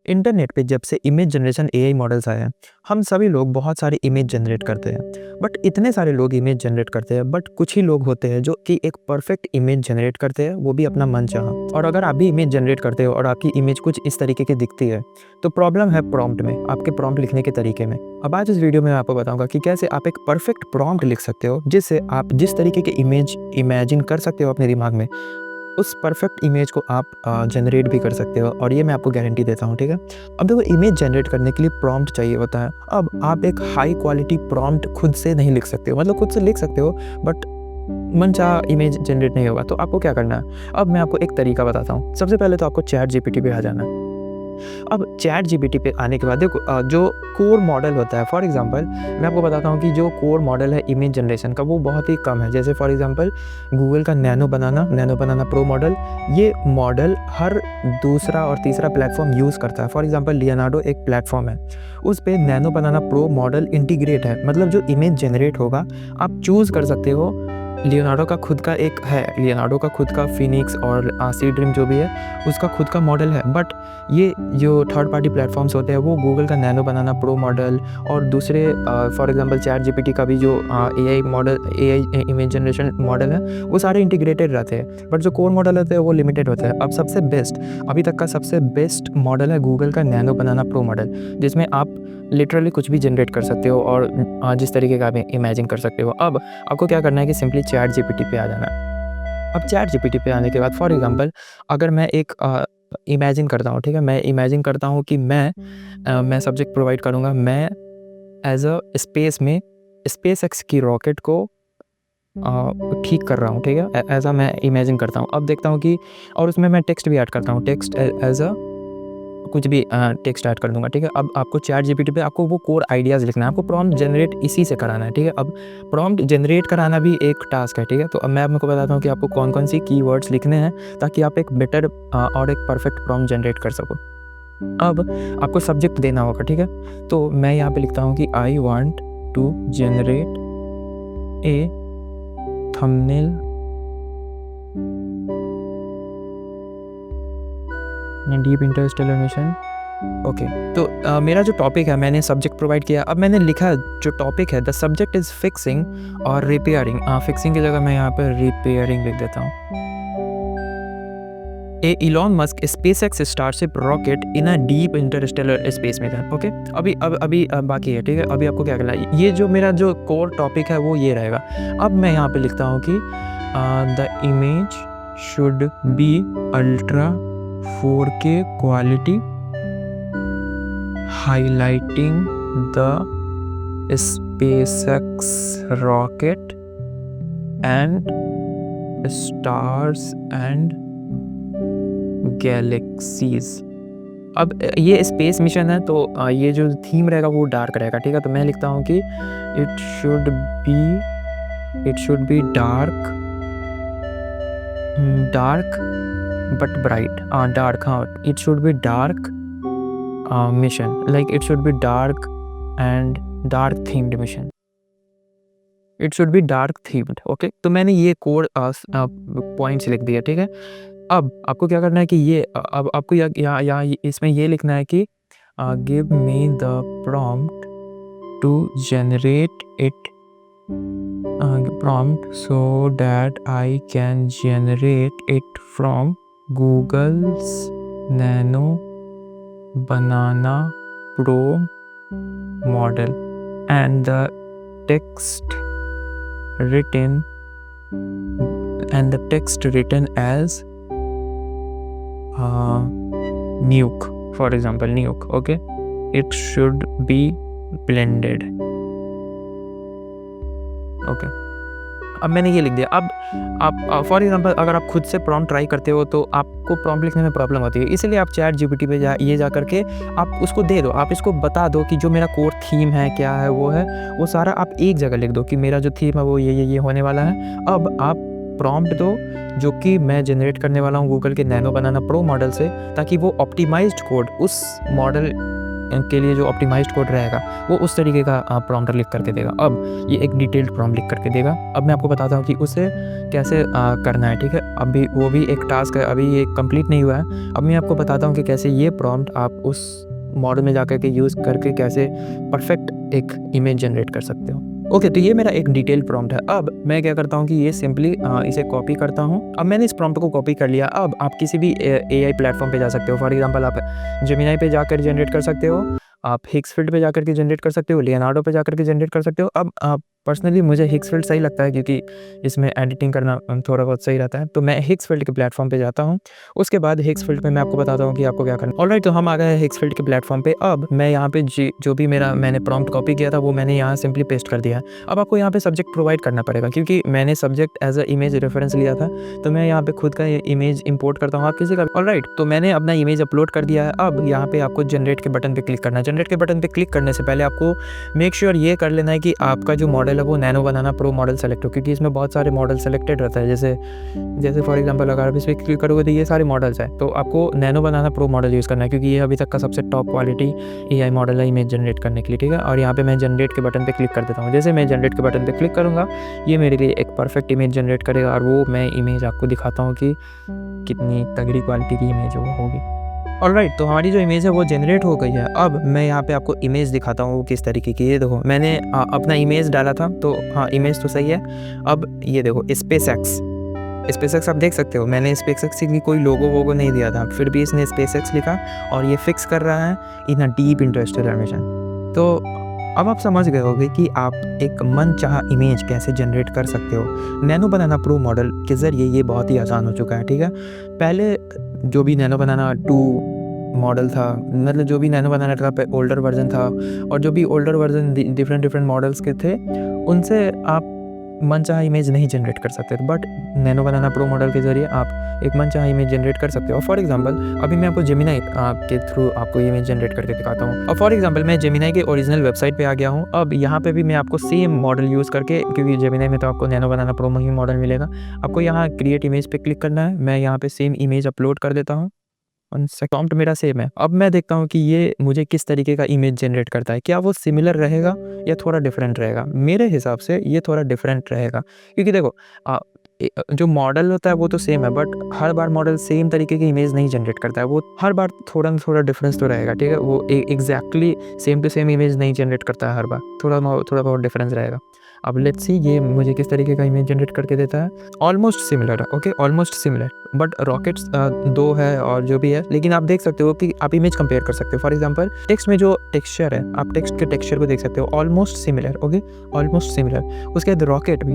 Internet पे जब से इमेज जनरेशन एआई मॉडल्स आए हैं, हम सभी लोग बहुत सारे इमेज जनरेट करते हैं। बट इतने सारे लोग इमेज जनरेट करते हैं, बट कुछ ही लोग होते हैं जो कि एक परफेक्ट इमेज जनरेट करते हैं, वो भी अपना मन चाहा। और अगर आप भी इमेज जनरेट करते हो और आपकी इमेज कुछ इस तरीके की दिखती है, तो प्रॉब्लम है प्रॉम्प्ट में, आपके प्रॉम्प्ट लिखने के तरीके में। अब आज इस वीडियो में मैं आपको बताऊंगा कि कैसे आप एक परफेक्ट प्रॉम्प्ट लिख सकते हो, जिससे आप जिस तरीके की इमेज इमेजिन कर सकते हो अपने दिमाग में, उस परफेक्ट इमेज को आप जनरेट भी कर सकते हो। और ये मैं आपको गारंटी देता हूँ, ठीक है। अब देखो, इमेज जनरेट करने के लिए प्रॉम्प्ट चाहिए होता है। अब आप एक हाई क्वालिटी प्रॉम्प्ट खुद से नहीं लिख सकते हो, मतलब खुद से लिख सकते हो, बट मनचाहा इमेज जनरेट नहीं होगा। तो आपको क्या करना है, अब मैं आपको एक तरीका बताता हूँ। सबसे पहले तो आपको चैट जीपीटी पे आ जाना है। अब चैट जीपीटी पे आने के बाद देखो, जो कोर मॉडल होता है, फॉर एग्जांपल मैं आपको बताता हूँ कि जो कोर मॉडल है इमेज जनरेशन का, वो बहुत ही कम है। जैसे फॉर एग्जांपल गूगल का नैनो बनाना प्रो मॉडल, ये मॉडल हर दूसरा और तीसरा प्लेटफॉर्म यूज़ करता है। फॉर एग्जांपल लियोनार्डो एक प्लेटफॉर्म है, उस पे नैनो बनाना प्रो मॉडल इंटीग्रेट है। मतलब जो इमेज जनरेट होगा, आप चूज़ कर सकते हो। लियोनार्डो का खुद का एक है, लियोनार्डो का खुद का फिनिक्स और सी ड्रीम जो भी है, उसका खुद का मॉडल है। बट ये जो थर्ड पार्टी प्लेटफॉर्म्स होते हैं, वो गूगल का नैनो बनाना प्रो मॉडल और दूसरे फॉर एग्जांपल चैट जीपीटी का भी जो AI model, AI image generation model है, वो सारे इंटीग्रेटेड रहते हैं। बट जो कोर मॉडल होते हैं वो लिमिटेड होते हैं। अब सबसे बेस्ट, अभी तक का सबसे बेस्ट मॉडल है गूगल का नैनो बनाना प्रो मॉडल, जिसमें आप लिटरली कुछ भी जनरेट कर सकते हो और जिस तरीके का आप इमेजिन कर सकते हो। अब आपको क्या करना है कि सिंपली चैट जीपीटी पे आ जाना है। अब चैट जीपीटी पे आने के बाद फॉर एग्जांपल अगर मैं एक इमेजिन करता हूँ, ठीक है, मैं इमेजिन करता हूँ कि मैं सब्जेक्ट प्रोवाइड करूँगा। मैं एज अ स्पेस में स्पेस एक्स की रॉकेट को ठीक कर रहा हूँ, ठीक है, ऐसा मैं इमेजिन करता हूँ। अब देखता हूँ कि और उसमें मैं टेक्स्ट भी ऐड करता हूँ, टेक्स्ट एज अ कुछ भी टेक्स्ट ऐड कर दूंगा, ठीक है। अब आपको चैट जीपीटी पे आपको वो कोर आइडियाज़ लिखना है, आपको प्रॉम्प्ट जनरेट इसी से कराना है, ठीक है। अब प्रॉम्प्ट जनरेट कराना भी एक टास्क है, ठीक है। तो अब मैं आपको बताता हूँ कि आपको कौन कौन सी कीवर्ड्स लिखने हैं, ताकि आप एक बेटर और एक परफेक्ट प्रॉम्प्ट जनरेट कर सको। अब आपको सब्जेक्ट देना होगा, ठीक है। तो मैं यहाँ पे लिखता हूँ कि I want to generate a thumbnail deep interstellar mission. Okay, तो मेरा जो टॉपिक है, मैंने सब्जेक्ट प्रोवाइड किया। अब मैंने लिखा जो टॉपिक है, द सब्जेक्ट इज़ फिक्सिंग और रिपेयरिंग। फिक्सिंग की जगह मैं यहाँ पर रिपेयरिंग लिख देता हूँ। A Elon Musk SpaceX Starship rocket in a deep interstellar space mission. Okay, अभी बाकी है, ठीक है। अभी आपको क्या करना है, ये जो मेरा जो कोर टॉपिक है वो ये रहेगा। अब मैं यहाँ पे लिखता हूँ कि the image should be ultra 4K quality, highlighting the SpaceX rocket and stars and galaxies। अब ये स्पेस मिशन है, तो ये जो थीम रहेगा वो डार्क रहेगा, ठीक है। तो मैं लिखता हूँ कि it should be dark but bright, dark, it should be dark mission, like it should be dark and dark themed mission, it should be dark themed। Okay, तो मैंने ये कोड पॉइंट्स लिख दिया, ठीक है। अब आपको क्या करना है कि ये अब आपको यहाँ इसमें ये लिखना है कि give me the prompt to generate it prompt so that I can generate it from Google's Nano Banana Pro model, and the text written as nuke, for example nuke। okay, it should be blended। Okay, अब मैंने ये लिख दिया। अब आप for example अगर आप खुद से प्रॉम्प्ट ट्राई करते हो, तो आपको प्रॉम्प्ट लिखने में प्रॉब्लम होती है, इसलिए आप चैट जीपीटी पे जा करके आप उसको दे दो, आप इसको बता दो कि जो मेरा कोर थीम है, क्या है, वो सारा आप एक जगह लिख दो कि मेरा जो थीम है वो ये होने वाला है। अब आप प्रॉम्प्ट दो जो कि मैं जनरेट करने वाला हूँ गूगल के नैनो बनाना प्रो मॉडल से, ताकि वो ऑप्टिमाइज्ड कोड उस मॉडल के लिए जो ऑप्टिमाइज्ड कोड रहेगा वो उस तरीके का प्रॉम्प्ट लिख करके देगा। अब ये एक डिटेल्ड प्रॉम्प्ट लिख करके देगा। अब मैं आपको बताता हूँ कि उसे कैसे करना है, ठीक है। अभी वो भी एक टास्क है, अभी ये कंप्लीट नहीं हुआ है। अब मैं आपको बताता हूँ कि कैसे ये प्रॉम्प्ट आप उस मॉडल में जाकर के यूज़ करके कैसे परफेक्ट एक इमेज जनरेट कर सकते हो। ओके, तो ये मेरा एक डिटेल प्रॉम्प्ट है। अब मैं क्या करता हूँ कि ये सिंपली इसे कॉपी करता हूँ। अब मैंने इस प्रॉम्प्ट को कॉपी कर लिया। अब आप किसी भी एआई प्लेटफॉर्म पे जा सकते हो। फॉर एग्जांपल आप जेमिनी पे जाकर जनरेट कर सकते हो, आप हिक्सफील्ड पे जाकर के जनरेट कर सकते हो, लियोनार्डो पे जाकर के जनरेट कर सकते हो। अब पर्सनली मुझे हिक्सफील्ड सही लगता है क्योंकि इसमें एडिटिंग करना थोड़ा बहुत सही रहता है, तो मैं हिक्सफील्ड के प्लेटफॉर्म पे जाता हूँ। उसके बाद हिक्सफील्ड पे मैं आपको बताता हूँ कि आपको क्या करना है। ऑलराइट, तो हम आ गए हैं हिक्सफील्ड के प्लेटफॉर्म पे। अब मैं यहाँ पे जो भी मैंने प्रॉम्प्ट कॉपी किया था वो मैंने यहाँ सिंपली पेस्ट कर दिया है। अब आपको यहाँ पे सब्जेक्ट प्रोवाइड करना पड़ेगा क्योंकि मैंने subject as a image reference लिया था, तो मैं यहाँ पे खुद का इमेज इंपोर्ट करता हूँ, आप किसी का। ऑलराइट, तो मैंने अपना इमेज अपलोड कर दिया है। अब यहाँ पे आपको जनरेट के बटन पे क्लिक करना है। जनरेट के बटन पे क्लिक करने से पहले आपको मेक श्योर ये कर लेना है कि आपका जो मॉडल है वो नैनो बनाना प्रो मॉडल सेलेक्ट हो, क्योंकि इसमें बहुत सारे मॉडल सेलेक्टेड रहता है। जैसे फॉर एग्जांपल अगर आप इस पर क्लिक करोगे तो ये सारे मॉडल्स हैं, तो आपको नैनो बनाना प्रो मॉडल यूज़ करना है क्योंकि ये अभी तक का सबसे टॉप क्वालिटी एआई मॉडल है इमेज जनरेट करने के लिए, ठीक है। और यहाँ पे मैं जनरेट के बटन पे क्लिक कर देता हूँ। जैसे मैं जनरेट के बटन पे क्लिक करूँगा ये मेरे लिए एक परफेक्ट इमेज जनरेट करेगा और वो मैं इमेज आपको दिखाता हूँ कि कितनी तगड़ी क्वालिटी की इमेज वो होगी। ऑलराइट, तो हमारी जो इमेज है वो जनरेट हो गई है। अब मैं यहाँ पे आपको इमेज दिखाता हूँ किस तरीके की। ये देखो मैंने अपना इमेज डाला था, तो हाँ इमेज तो सही है। अब ये देखो स्पेसएक्स आप देख सकते हो, मैंने स्पेसएक्स की कोई लोगो नहीं दिया था, फिर भी इसने स्पेसएक्स लिखा और ये फिक्स कर रहा है इन अ डीप इंटरस्टेलर मिशन। तो अब आप समझ गए होंगे कि आप एक मनचाहा इमेज कैसे जनरेट कर सकते हो। नैनो बनाना प्रो मॉडल के ज़रिए ये बहुत ही आसान हो चुका है, ठीक है। पहले जो भी नैनो बनाना 2 मॉडल था, मतलब जो भी नैनो बनाना का ओल्डर वर्जन था, और जो भी ओल्डर वर्जन डिफरेंट मॉडल्स के थे उनसे आप मनचाहा इमेज नहीं जनरेट कर सकते थे। But nano banana pro model के ज़रिए आप एक मनचाहा इमेज जनरेट कर सकते हो। फॉर एग्जांपल अभी मैं आपको जेमिनी के थ्रू आपको इमेज जनरेट करके दिखाता हूँ। और फॉर एग्जांपल मैं जेमिनी के ओरिजिनल वेबसाइट पे आ गया हूँ। अब यहाँ पे भी मैं आपको सेम मॉडल यूज़ करके, क्योंकि जेमिनी में तो आपको नैनो बनाना प्रो ही मॉडल मिलेगा, आपको यहाँ क्रिएट इमेज पे क्लिक करना है। मैं यहाँ पे सेम इमेज अपलोड कर देता हूँ। प्रॉम्प्ट मेरा सेम है। अब मैं देखता हूँ कि ये मुझे किस तरीके का इमेज जनरेट करता है, क्या वो सिमिलर रहेगा या थोड़ा डिफरेंट रहेगा। मेरे हिसाब से ये थोड़ा डिफरेंट रहेगा क्योंकि देखो जो मॉडल होता है वो तो सेम है, but her bar model same तरीके की इमेज नहीं जनरेट करता है, वो हर बार थोड़ा ना थोड़ा डिफरेंस तो रहेगा, ठीक है। वो exactly same to same image नहीं जनरेट करता है हर बार, थोड़ा बहुत डिफरेंस रहेगा। अब लेट्स सी ये मुझे किस तरीके का इमेज जनरेट करके देता है। ऑलमोस्ट सिमिलर है, okay, almost similar, but rockets 2 है और जो भी है, लेकिन आप देख सकते हो कि आप इमेज कंपेयर कर सकते हो। फॉर एग्जांपल टेक्स्ट में जो टेक्सचर है, आप टेक्स्ट के टेक्सचर को देख सकते हो, almost similar, okay, almost similar. उसके बाद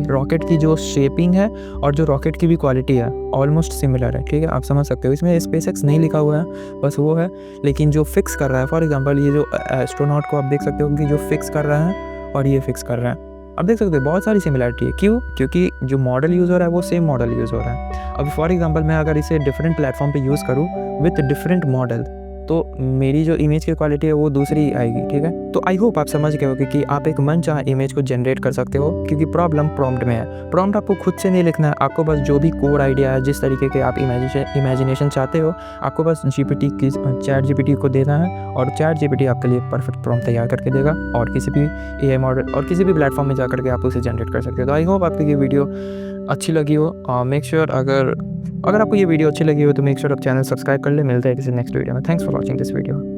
रॉकेट की जो शेपिंग है और जो रॉकेट की भी क्वालिटी है ऑलमोस्ट सिमिलर है, ठीक है। आप समझ सकते हो इसमें स्पेसएक्स नहीं लिखा हुआ है, बस वो है, लेकिन जो फिक्स कर रहा है, फॉर एग्जांपल ये जो एस्ट्रोनॉट को आप देख सकते हो कि जो फिक्स कर रहा है और ये फिक्स कर रहा है, आप देख सकते हो बहुत सारी सिमिलरिटी है। क्यों? क्योंकि जो मॉडल यूज़ हो रहा है वो सेम मॉडल यूज़ हो रहा है। अब फॉर एग्जांपल मैं अगर इसे डिफरेंट प्लेटफॉर्म पे यूज़ करूँ विथ डिफरेंट मॉडल, तो मेरी जो इमेज की क्वालिटी है वो दूसरी आएगी, ठीक है। तो आई होप आप समझ गए होगे कि आप एक मनचाहा इमेज को जनरेट कर सकते हो, क्योंकि प्रॉब्लम प्रॉम्प्ट में है। प्रॉम्प्ट आपको खुद से नहीं लिखना है, आपको बस जो भी कोर आइडिया है, जिस तरीके के आप इमेजिनेशन चाहते हो, आपको बस चैट जीपीटी को देना है और चैट जीपीटी आपके लिए परफेक्ट प्रॉम्प्ट तैयार करके देगा, और किसी भी एआई मॉडल और किसी भी प्लेटफॉर्म में जा करके आप उसे जनरेट कर सकते हो। तो आई होप आपको ये वीडियो अच्छी लगी हो। मेक श्योर अगर आपको ये वीडियो अच्छी लगी हो तो मेक श्योर आप चैनल सब्सक्राइब कर ले। मिलता है किसी नेक्स्ट वीडियो में। Thanks for watching this video.